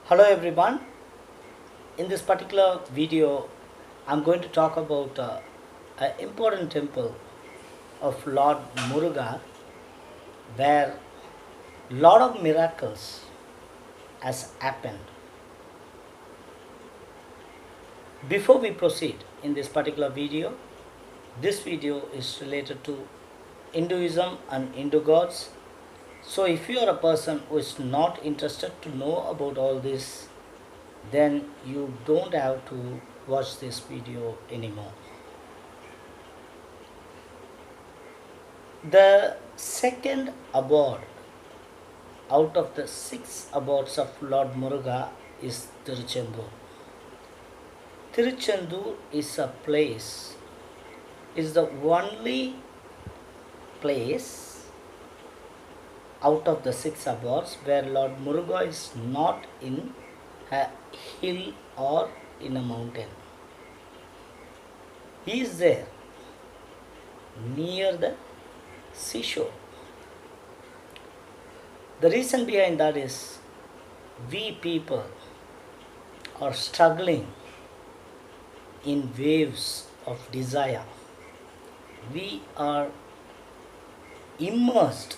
Hello everyone. In this particular video, I'm going to talk about an important temple of Lord Muruga, where lot of miracles has happened. Before we proceed in this particular video, this video is related to Hinduism and Hindu gods. So if you are a person who is not interested to know about all this, then you don't have to watch this video anymore. The second award out of the 6 awards of Lord Muruga is Tiruchendur. Tiruchendur is a place, is the only place out of the 6 awards where Lord Muruga is not in a hill or in a mountain. He is there near the seashore. The reason behind that is we people are struggling in waves of desire. We are immersed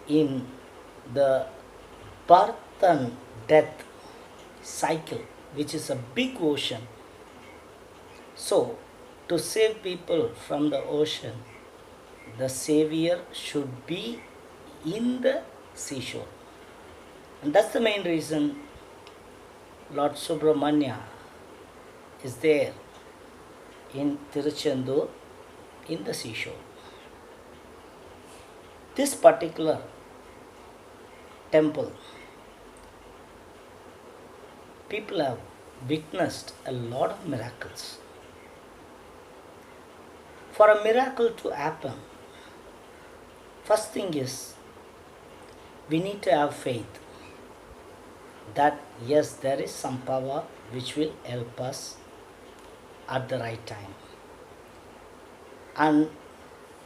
in the birth and death cycle, which is a big ocean. So, to save people from the ocean, the savior should be in the seashore. And that's the main reason Lord Subramanya is there in Tiruchendur in the seashore. This particular temple, people have witnessed a lot of miracles. For a miracle to happen, first thing is we need to have faith that yes, there is some power which will help us at the right time. And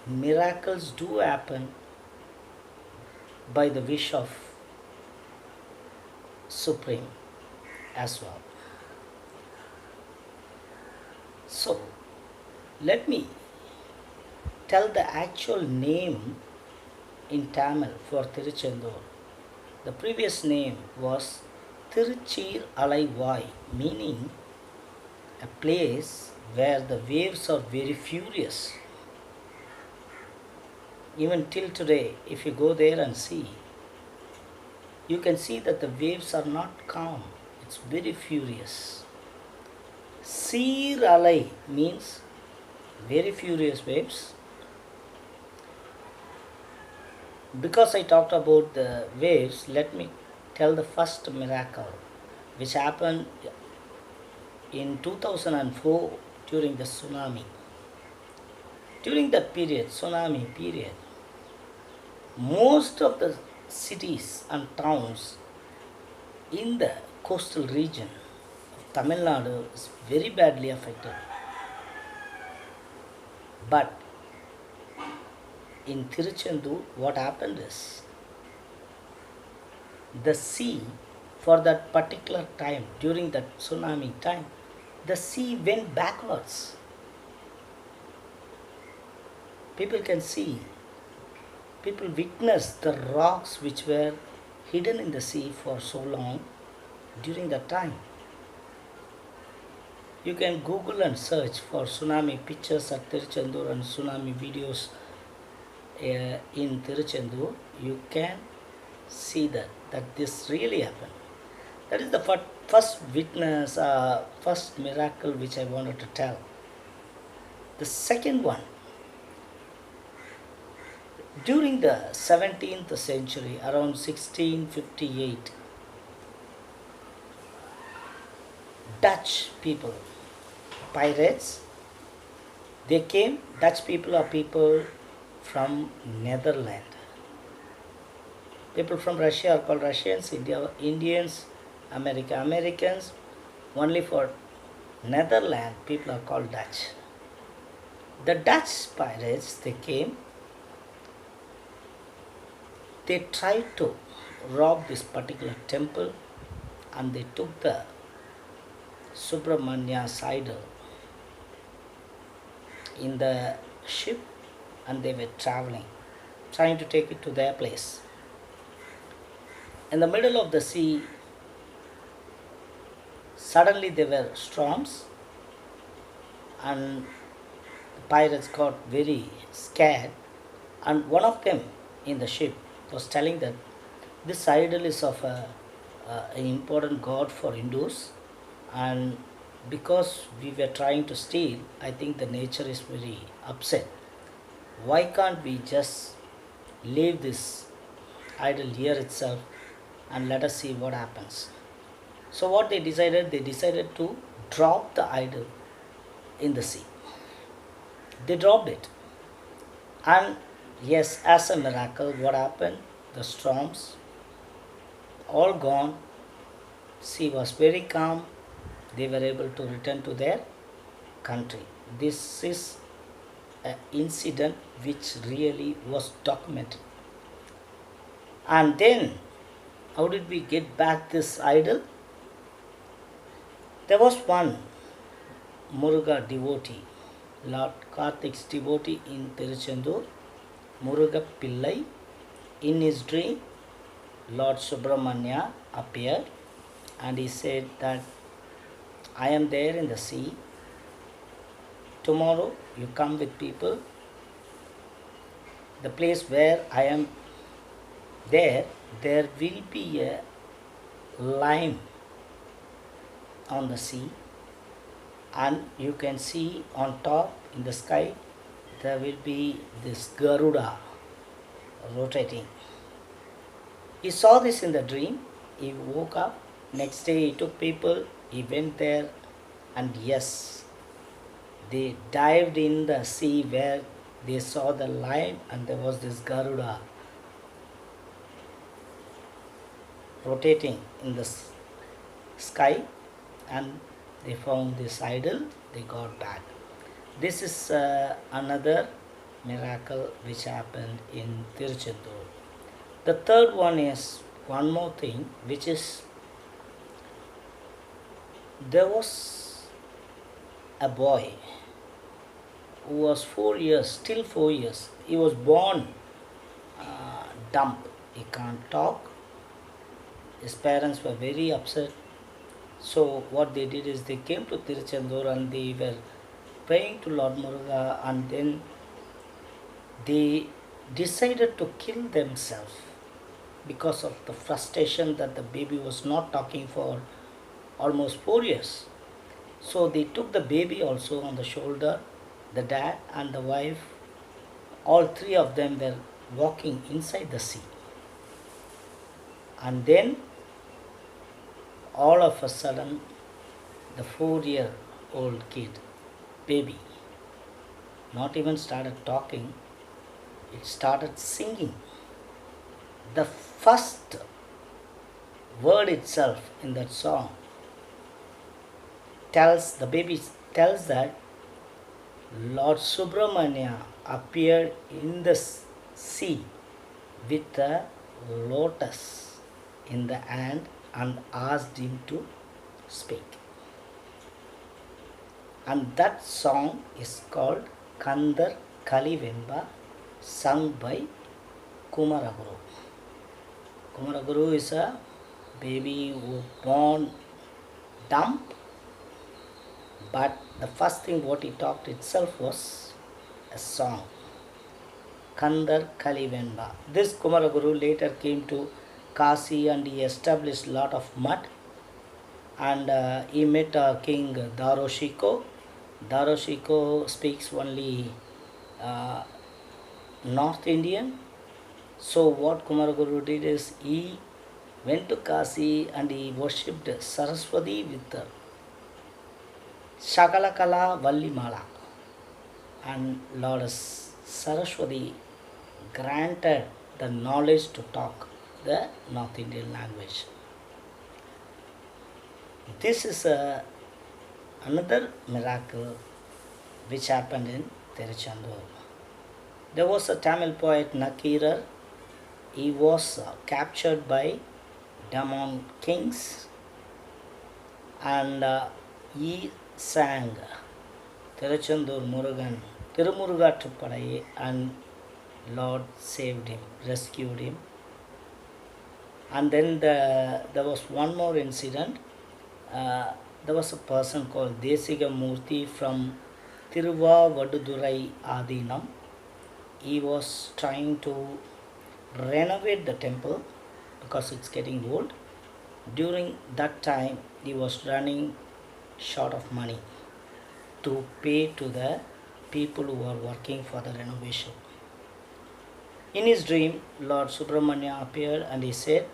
miracles do happen by the wish of Supreme as well. So, let me tell the actual name in Tamil for Tiruchendur. The previous name was Tiruchir Alaivai, meaning a place where the waves are very furious. Even till today, if you go there and see, you can see that the waves are not calm. It's very furious. Seer Alai means very furious waves. Because I talked about the waves, let me tell the first miracle which happened in 2004 during the tsunami. During that period, tsunami period, most of the cities and towns in the coastal region of Tamil Nadu is very badly affected. But in Tiruchendur, what happened is the sea, for that particular time, during that tsunami time, the sea went backwards. People can see, people witnessed the rocks which were hidden in the sea for so long during that time. You can Google and search for tsunami pictures at Tiruchendur and tsunami videos in Tiruchendur. You can see that this really happened. That is the first witness, first miracle which I wanted to tell. The second one, during the 17th century, around 1658, Dutch people, pirates, they came. Dutch people are people from Netherlands. People from Russia are called Russians, Indians, Americans. Only for Netherlands, people are called Dutch. The Dutch pirates, they came. They tried to rob this particular temple and they took the Subramania's idol in the ship, and they were traveling, trying to take it to their place. In the middle of the sea, suddenly there were storms, and the pirates got very scared. And one of them in the ship was telling that this idol is of an important god for Hindus, and because we were trying to steal, I think the nature is very upset. Why can't we just leave this idol here itself and let us see what happens? So what they decided to drop the idol in the sea. They dropped it, and yes, as a miracle, what happened? The storms all gone. Sea was very calm. They were able to return to their country. This is an incident which really was documented. And then, how did we get back this idol? There was one Muruga devotee, Lord Karthik's devotee in Tiruchendur, Muruga Pillai. In his dream, Lord Subramanya appeared, and he said that I am there in the sea. Tomorrow you come with people. The place where I am there will be a lime on the sea, and you can see on top in the sky there will be this Garuda rotating. He saw this in the dream. He woke up. Next day he took people. He went there, and yes, they dived in the sea where they saw the line, and there was this Garuda rotating in the sky, and they found this idol. They got back. This is another miracle which happened in Tiruchendur. The third one is one more thing, which is there was a boy who was 4 years, still 4 years. He was born dumb. He can't talk. His parents were very upset. So what they did is they came to Tiruchendur and they were praying to Lord Muruga, and then they decided to kill themselves because of the frustration that the baby was not talking for almost 4 years. So they took the baby also on the shoulder, the dad and the wife. All three of them were walking inside the sea. And then all of a sudden, the 4-year-old kid, baby, not even started talking, it started singing. The first word itself in that song the baby tells that Lord Subramanya appeared in the sea with a lotus in the hand and asked him to speak. And that song is called Kandar Kalivemba, sung by Kumaraguru. Kumaraguru is a baby who born dumb, but the first thing what he talked itself was a song, Kandar Kalivemba. This Kumaraguru later came to Kasi and he established a lot of mud, and he met King Daroshiko. Daroshiko speaks only North Indian. So what Kumaraguru did is he went to Kasi and he worshipped Saraswati with Shakalakala Vallimala, and Lord Saraswati granted the knowledge to talk the North Indian language. This is another miracle which happened in Tiruchendur. There was a Tamil poet Nakirar. He was captured by demon kings, and he sang Tiruchendur Murugan, Tirumurugatrupadai, and Lord saved him, rescued him. And then there was one more incident. There was a person called Desiga Murthy from Tiruvadurai Adinam. He was trying to renovate the temple because it's getting old. During that time, he was running short of money to pay to the people who are working for the renovation. In his dream, Lord Subramanya appeared and he said,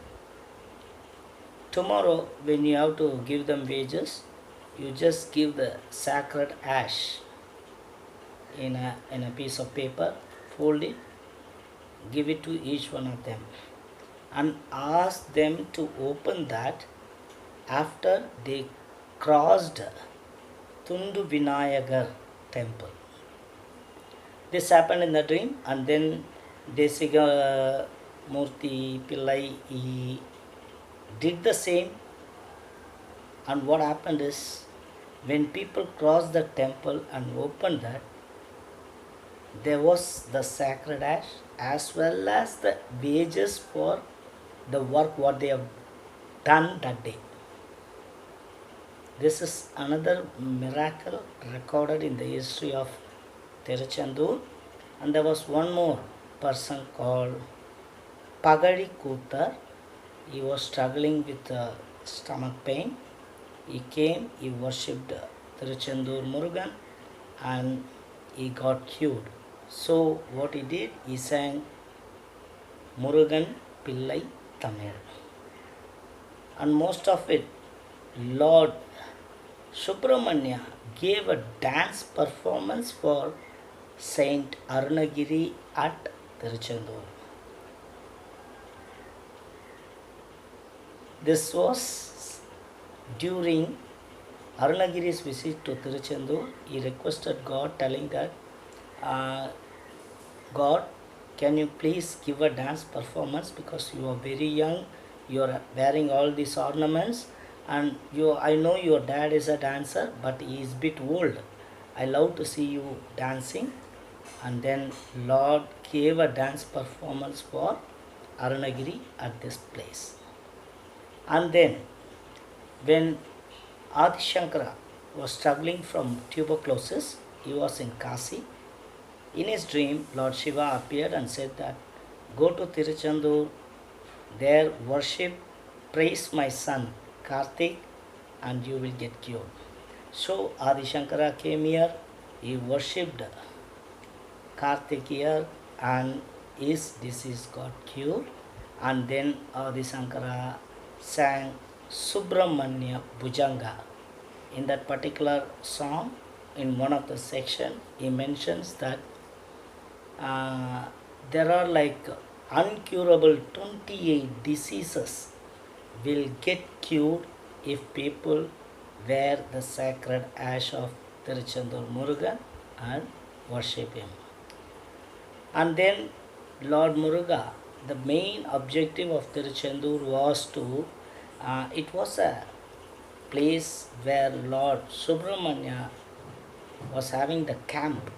tomorrow when you have to give them wages, you just give the sacred ash in a piece of paper, fold it, give it to each one of them, and ask them to open that after they crossed Tundu Vinayagar temple. This happened in the dream, and then Desiga Murthy Pillai, he did the same. And what happened is, when people crossed the temple and opened that, there was the sacred ash as well as the wages for the work what they have done that day. This is another miracle recorded in the history of Tiruchendur. And there was one more person called Pagadi Koothar. He was struggling with stomach pain. He came, he worshipped Tiruchendur Murugan, and he got cured. So what he did, he sang Murugan Pillai Tamil. And most of it, Lord Subramanya gave a dance performance for Saint Arunagiri at Tiruchendur. This was during Arunagiri's visit to Tiruchendur. He requested God, telling that, God, can you please give a dance performance, because you are very young, you are wearing all these ornaments, and I know your dad is a dancer, but he is a bit old. I love to see you dancing. And then Lord gave a dance performance for Arunagiri at this place. And then when Adi Shankara was struggling from tuberculosis, he was in Kasi. In his dream, Lord Shiva appeared and said that, go to Tiruchendur, there worship, praise my son Karthik, and you will get cured. So Adi Shankara came here, he worshipped Karthik here, and his disease got cured. And then Adi Shankara sang Subramanya Bhujanga. In that particular song, in one of the section, he mentions that there are like uncurable 28 diseases will get cured if people wear the sacred ash of Tiruchendur Murugan and worship him. And then Lord Muruga, the main objective of Tiruchendur was to, it was a place where Lord Subramanya was having the camp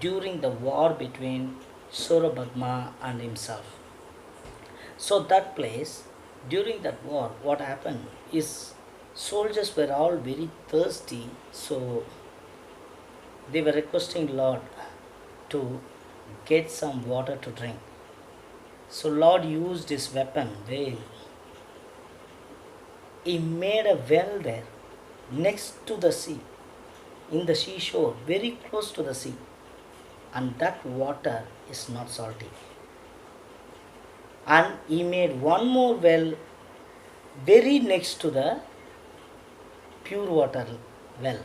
during the war between Surabhadma and himself. So that place, during that war, what happened is soldiers were all very thirsty, so they were requesting Lord to get some water to drink. So Lord used his weapon, veil. He made a well there, next to the sea, in the seashore, very close to the sea. And that water is not salty. And he made one more well very next to the pure water well,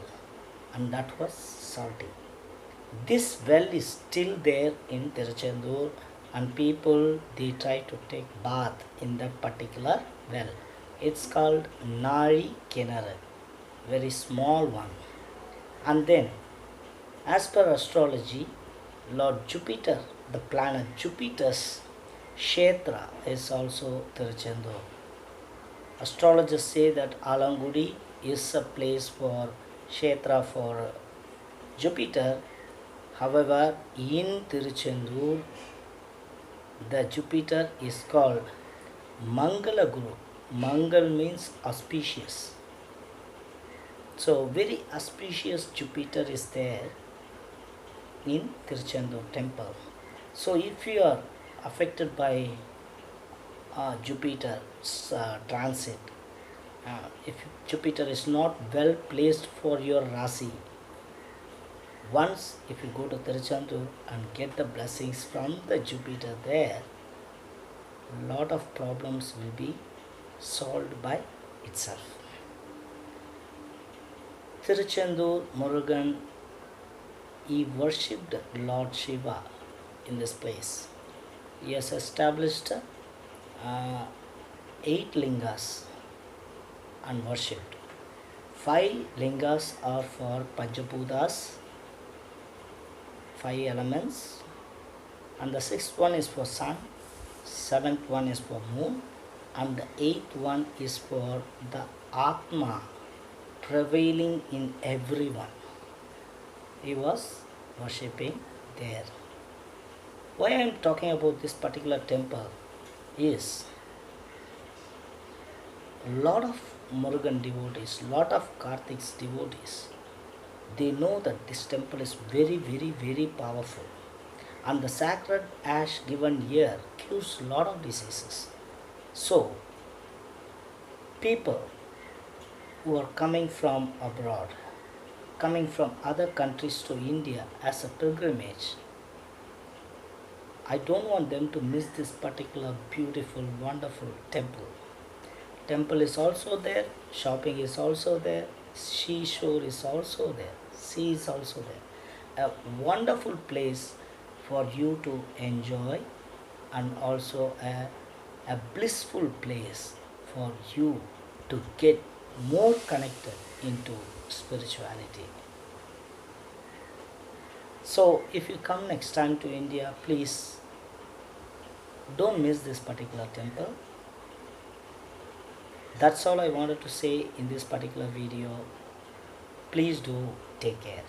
and that was salty. This well is still there in Tiruchendur, and people, they try to take bath in that particular well. It's called Nari Kinara, very small one. And then, as per astrology, Lord Jupiter, the planet Jupiter's Kshetra is also Tiruchendur. Astrologers say that Alangudi is a place for Kshetra for Jupiter. However, in Tiruchendur, the Jupiter is called Mangala Guru. Mangal means auspicious. So, very auspicious Jupiter is there in Tiruchendur temple. So, if you are affected by Jupiter's transit, if Jupiter is not well placed for your Rasi, once if you go to Tiruchendur and get the blessings from the Jupiter there, lot of problems will be solved by itself. Tiruchendur Murugan, he worshipped Lord Shiva in this place. He has established 8 lingas and worshipped. 5 lingas are for Panchabuddhas, 5 elements, and the 6th one is for sun, 7th one is for moon, and the 8th one is for the Atma prevailing in everyone. He was worshipping there. Why I am talking about this particular temple is lot of Murugan devotees, lot of Karthik's devotees, they know that this temple is very, very, very powerful. And the sacred ash given here cures lot of diseases. So, people who are coming from abroad, coming from other countries to India as a pilgrimage, I don't want them to miss this particular beautiful, wonderful temple. Temple is also there, shopping is also there, seashore is also there, sea is also there. A wonderful place for you to enjoy, and also a blissful place for you to get more connected into spirituality. So if you come next time to India, please don't miss this particular temple. That's all I wanted to say in this particular video. Please do take care.